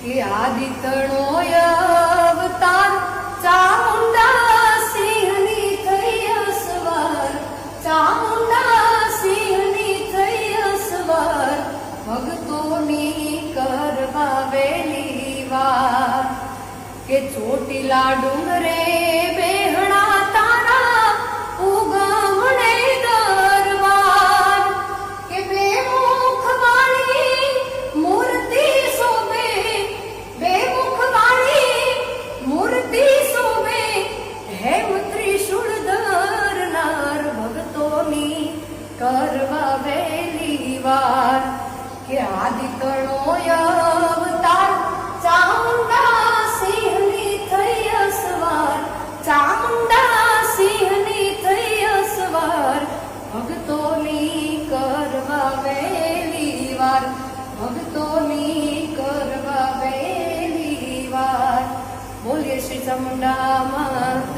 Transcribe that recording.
કે આદિતણો અવતાર ચામુંડા સિંહની થઈ અસવાર, ચામુંડા સિંહની થઈ અસવાર, ભક્તોની કરવા વેલી વાર. કે ચોટીલા ડુંગરે બેહણા તારા ઉગમણે દરબાર, કે બે મુખ વાળી મૂર્તિ શોભે, બે મુખ વાળી મૂર્તિ શોભે, હેમ ત્રિશૂળ ધરનાર, ભક્તોની કરવા વેલી વાર. કે આદિતણો અવતાર ચામુંડા સિંહની થઈ અસવાર, ચામુંડા સિંહની થઈ અસવાર, ભક્તોની કરવા વેલી વાર, ભક્તોની કરવા વેલી વાર. બોલીએ શ્રી ચામુંડા માત